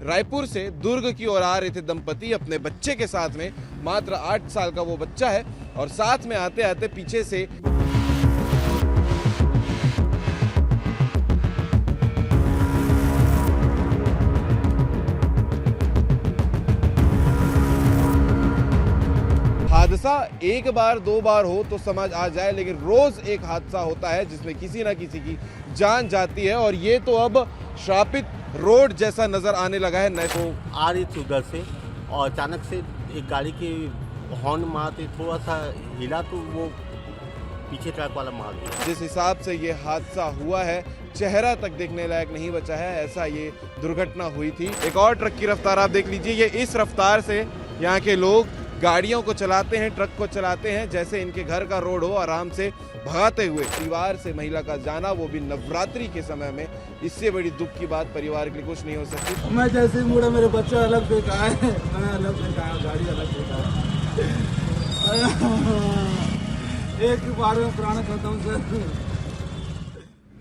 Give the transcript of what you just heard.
रायपुर से दुर्ग की ओर आ रहे थे दंपति अपने बच्चे के साथ में। मात्र 8 साल का वो बच्चा है और साथ में आते आते पीछे से हादसा एक बार दो बार हो तो समझ आ जाए, लेकिन रोज एक हादसा होता है जिसमें किसी ना किसी की जान जाती है। और ये तो अब श्रापित रोड जैसा नजर आने लगा है। तो आ रही थी उधर से और अचानक से एक गाड़ी की हॉर्न मारते थोड़ा सा हिला तो वो पीछे ट्रक वाला मार दिया। जिस हिसाब से ये हादसा हुआ है, चेहरा तक देखने लायक नहीं बचा है, ऐसा ये दुर्घटना हुई थी। एक और ट्रक की रफ्तार आप देख लीजिए। ये इस रफ्तार से यहाँ के लोग गाड़ियों को चलाते हैं, ट्रक को चलाते हैं, जैसे इनके घर का रोड हो, आराम से भगाते हुए। परिवार से महिला का जाना, वो भी नवरात्रि के समय में, इससे बड़ी दुख की बात परिवार के लिए कुछ नहीं हो सकती। मैं जैसे ही मुड़ा मेरे बच्चा अलग फेंका है, मैं अलग फेंका है, गाड़ी अलग फेंका है। एक बार में प्राण खत्म सर।